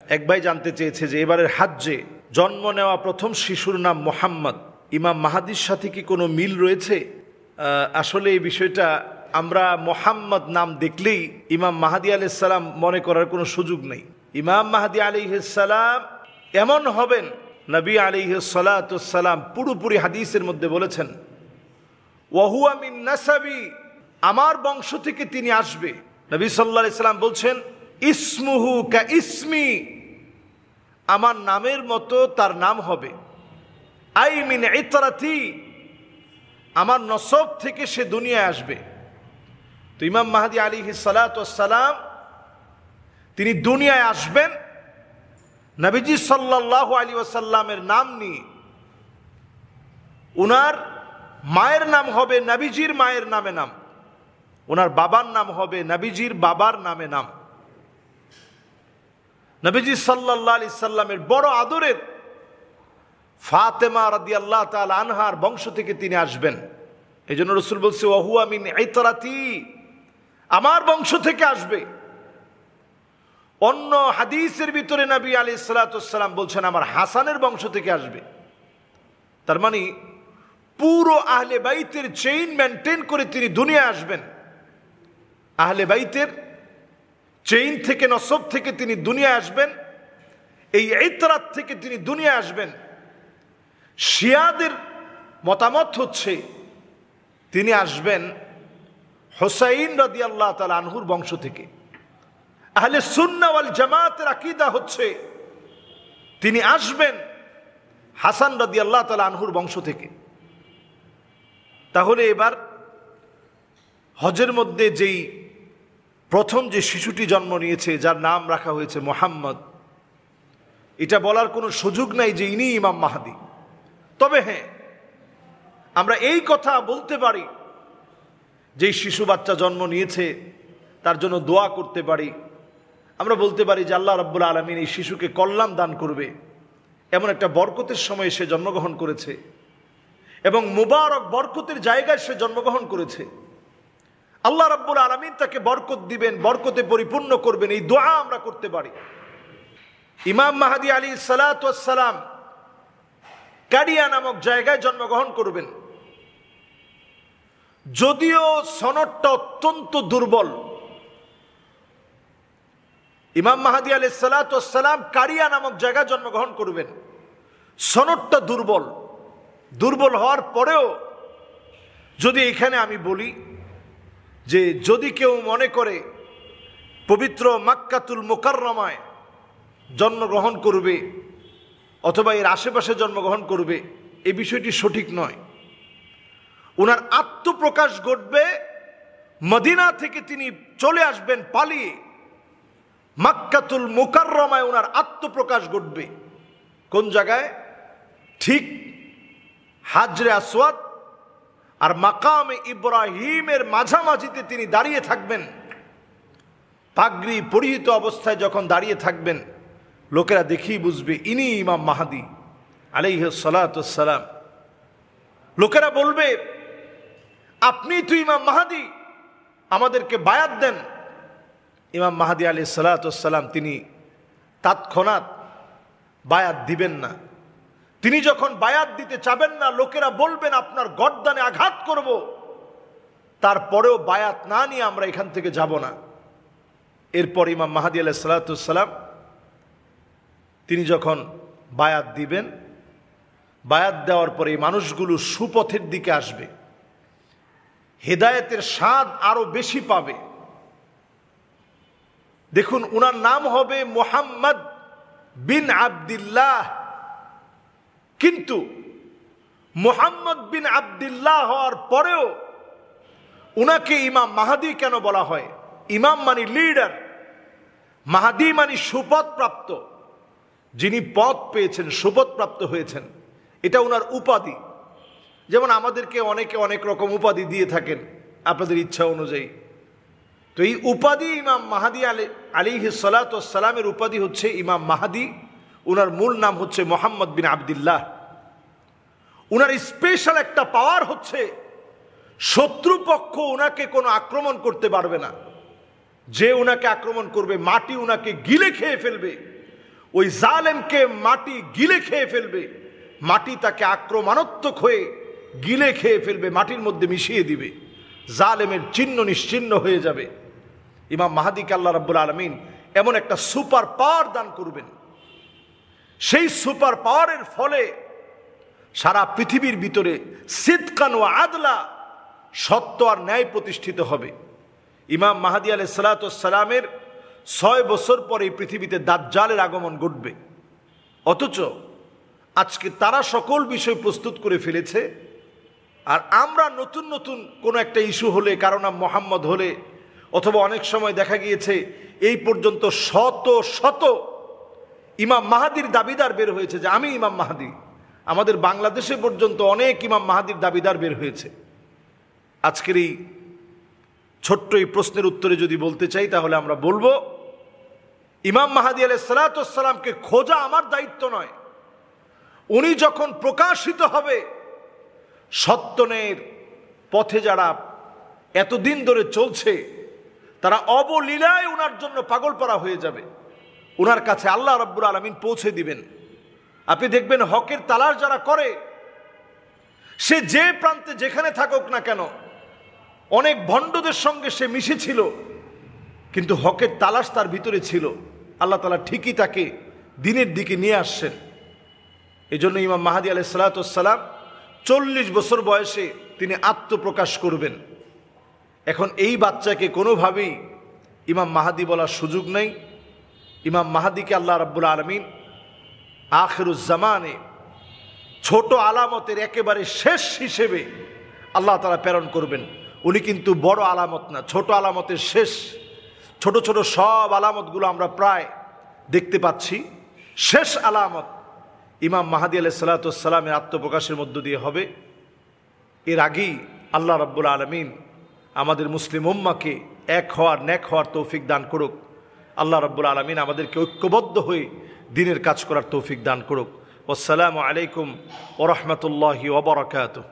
এক ভাই জানতে চেয়েছে যে এবারের হাজ্জে জন্ম নেওয়া প্রথম শিশুর নাম মোহাম্মদ, ইমাম মাহাদির সাথে কি কোনো মিল রয়েছে? আসলে এই বিষয়টা আমরা মোহাম্মদ নাম দেখলেই ইমাম মাহাদি আলাইহিস সালাম মনে করার কোনো সুযোগ নেই। ইমাম মাহাদি আলাইহিস সালাম এমন হবেন, নবী আলাইহিস সালাতুস সালাম পুরোপুরি হাদিসের মধ্যে বলেছেন ওয়াহুয়া মিন নাসাবি, আমার বংশ থেকে তিনি আসবে। নবী সাল্লাল্লাহু আলাইহি সাল্লাম বলছেন ইসমুহু কা ইসমি, আমার নামের মতো তার নাম হবে। আই মিন ইতরাতি, আমার নসব থেকে সে দুনিয়ায় আসবে। তো ইমাম মাহদি আলাইহিস সালাতুস সালাম তিনি দুনিয়ায় আসবেন নবীজি সাল্লাল্লাহু আলাইহি ওয়াসাল্লামের নাম নিয়ে। উনার মায়ের নাম হবে নবীজির মায়ের নামে নাম, ওনার বাবার নাম হবে নবীজির বাবার নামে নাম। নবীজি সাল্লাল্লাহু আলাইহি সাল্লামের বড় আদরের ফাতেমা রাদিয়াল্লাহু তাআলা আনহার বংশ থেকে তিনি আসবেন। এই জন্য রাসূল বলছে ওয়াহুয়া মিন ইতরাতি, আমার বংশ থেকে আসবে। অন্য হাদিসের ভিতরে নবী আলাইহিস সালাতুস সালাম বলছেন আমার হাসানের বংশ থেকে আসবে। তার মানে পুরো আহলে বাইতের চেইন মেনটেন করে তিনি দুনিয়ায় আসবেন। আহলে বাইতের চেইন থেকে, নসব থেকে তিনি দুনিয়ায় আসবেন, এই ইতরাত থেকে তিনি দুনিয়ায় আসবেন। শিয়াদের মতামত হচ্ছে তিনি আসবেন হুসাইন রাদিয়াল্লাহু তাআলা আনহুর বংশ থেকে। আহলে সুন্নাহ ওয়াল জামাতের আকীদা হচ্ছে তিনি আসবেন হাসান রাদিয়াল্লাহু তাআলা আনহুর বংশ থেকে। তাহলে এবার হজের মধ্যে যেই প্রথম যে শিশুটি জন্ম নিয়েছে, যার নাম রাখা হয়েছে মোহাম্মদ, এটা বলার কোনো সুযোগ নাই যে ইনি ইমাম মাহদি। তবে হ্যাঁ, আমরা এই কথা বলতে পারি যেই শিশু বাচ্চা জন্ম নিয়েছে তার জন্য দোয়া করতে পারি। আমরা বলতে পারি যে আল্লাহ রাব্বুল আলামিন এই শিশুকে কল্যাণ দান করবে, এমন একটা বরকতের সময়ে সে জন্মগ্রহণ করেছে এবং মুবারক বরকতের জায়গায় সে জন্মগ্রহণ করেছে। আল্লাহ রাব্বুল আলামিন তাকে বরকত দিবেন, বরকতে পরিপূর্ণ করবেন, এই দোয়া আমরা করতে পারি। ইমাম মাহদি আলাইহিস সালাতুস সালাম কাডিয়া নামক জায়গায় জন্মগ্রহণ করবেন। যদিও সনদটা অত্যন্ত দুর্বল, ইমাম মাহদি আলাইহিস সালাতুস সালাম কাডিয়া নামক জায়গায় জন্মগ্রহণ করবেন, সনদটা দুর্বল। দুর্বল হওয়ার পরেও যদি এখানে আমি বলি যে যদি কেউ মনে করে পবিত্র মক্কাতুল মুকাররমায় জন্মগ্রহণ করবে অথবা এর আশেপাশে জন্মগ্রহণ করবে, এই বিষয়টি সঠিক নয়। ওনার আত্মপ্রকাশ ঘটবে মদিনা থেকে, তিনি চলে আসবেন পালিয়ে মক্কাতুল মুকাররমায়, ওনার আত্মপ্রকাশ ঘটবে। কোন জায়গায়? ঠিক হাজরে আসওয়াদ আর মাকামে ইব্রাহিমের মাঝামাঝিতে তিনি দাঁড়িয়ে থাকবেন। পাগড়ি পরিহিত অবস্থায় যখন দাঁড়িয়ে থাকবেন, লোকেরা দেখেই বুঝবে ইনি ইমাম মাহদি আলাইহিস সালাতুস সালাম। লোকেরা বলবে আপনি তো ইমাম মাহদি, আমাদেরকে বায়াত দেন। ইমাম মাহদি আলাইহিস সালাতুস সালাম তিনি তৎক্ষণাৎ বায়াত দিবেন না। তিনি যখন বায়াত দিতে চাবেন না, লোকেরা বলবেন আপনার গর্দানে আঘাত করব, তারপরেও বায়াত না নিয়ে আমরা এখান থেকে যাব না। এরপর ইমাম মাহদি আলাইহিস সালাতুস সালাম তিনি যখন বায়াত দিবেন, বায়াত দেওয়ার পরে এই মানুষগুলো সুপথের দিকে আসবে, হেদায়েতের স্বাদ আরো বেশি পাবে। দেখুন, উনার নাম হবে মুহাম্মদ বিন আব্দুল্লাহ, কিন্তু মুহাম্মদ বিন আব্দুল্লাহ হওয়ার পরেও উনাকে ইমাম মাহদি কেন বলা হয়? ইমাম মানে লিডার, মাহদি মানে সুপথ প্রাপ্ত, যিনি পদ পেয়েছেন, সুপথ প্রাপ্ত হয়েছেন, এটা উনার উপাধি। যেমন আমাদেরকে অনেকে অনেক রকম উপাধি দিয়ে থাকেন আপনাদের ইচ্ছা অনুযায়ী। তো এই উপাধি ইমাম মাহদি আলাইহিস সালাতুস সালামের উপাধি হচ্ছে ইমাম মাহদি। উনার মূল নাম হচ্ছে মুহাম্মদ বিন আব্দুল্লাহ। উনার স্পেশাল একটা পাওয়ার হচ্ছে শত্রুপক্ষ উনাকে কোনো আক্রমণ করতে পারবে না। যে উনাকে আক্রমণ করবে মাটি উনাকে গিলে খেয়ে ফেলবে, ওই জালেমকে মাটি গিলে খেয়ে ফেলবে, মাটি তাকে আক্রমণাত্মক হয়ে গিলে খেয়ে ফেলবে, মাটির মধ্যে মিশিয়ে দিবে, জালেমের চিহ্ন নিশ্চিহ্ন হয়ে যাবে। ইমাম মাহদীকে আল্লাহ রাব্বুল আলামিন এমন একটা সুপার পাওয়ার দান করবেন, সেই সুপার পাওয়ারের ফলে সারা পৃথিবীর ভিতরে সিদকান ওয়া আদলা, সত্য আর ন্যায় প্রতিষ্ঠিত হবে। ইমাম মাহদী আলাইহিস সালাতু ওয়াস সালামের 6 বছর পরে এই পৃথিবীতে দাজ্জালের আগমন ঘটবে। অথচ আজকে তারা সকল বিষয় প্রস্তুত করে ফেলেছে, আর আমরা নতুন নতুন কোনো একটা ইস্যু হলে, কারো নাম মোহাম্মদ হলে, অথবা অনেক সময় দেখা গিয়েছে এই পর্যন্ত শত শত ইমাম মাহাদির দাবিদার বের হয়েছে যে আমি ইমাম মাহাদি। আমাদের বাংলাদেশে পর্যন্ত অনেক ইমাম মাহাদির দাবিদার বের হয়েছে। আজকের এই ছোট্ট এই প্রশ্নের উত্তরে যদি বলতে চাই, তাহলে আমরা বলবো ইমাম মাহদী আলাইহিস সালাতু ওয়াস সালামকে খোঁজা আমার দায়িত্ব নয়। উনি যখন প্রকাশিত হবে, সত্যনের পথে যারা এতদিন ধরে চলছে তারা অবলীলায় ওনার জন্য পাগল পারা হয়ে যাবে। ওনার কাছে আল্লাহ রাব্বুল আলামিন পৌঁছে দিবেন। আপনি দেখবেন হকের তালাশ যারা করে, সে যে প্রান্তে যেখানে থাকুক না কেন, অনেক ভণ্ডদের সঙ্গে সে মিশেছিল, কিন্তু হকের তালাশ তার ভিতরে ছিল। আল্লাহ তাআলা ঠিকই তাকে দিনের দিকে নিয়ে আসছেন। এই জন্য ইমাম মাহদী আলাইহিস সালাতু ওয়াস সালাম 40 বছর বয়সে তিনি আত্মপ্রকাশ করবেন। এখন এই বাচ্চাকে কোনোভাবেই ইমাম মাহদী বলার সুযোগ নেই। ইমাম মাহদীকে আল্লাহ রাব্বুল আলামিন আখিরুজ জামানে ছোট আলামতের একেবারে শেষ হিসেবে আল্লাহ তাআলা প্রেরণ করবেন। উনি কিন্তু বড় আলামত না, ছোট আলামতের শেষ। ছোট ছোট সব আলামতগুলো আমরা প্রায় দেখতে পাচ্ছি। শেষ আলামত ইমাম মাহদী আলাইহিস সালাতু ওয়াস সালামের আত্মপ্রকাশের মধ্য দিয়ে হবে। এর আগেই আল্লাহ রাব্বুল আলামিন আমাদের মুসলিম উম্মাহকে এক হওয়ার, নেক হওয়ার তৌফিক দান করুক। আল্লাহ রাব্বুল আলামিন আমাদেরকে ঐক্যবদ্ধ হয়ে দ্বীনের কাজ করার তৌফিক দান করুক। আসসালামু আলাইকুম ওয়া রাহমাতুল্লাহি ওয়া বারাকাতুহু।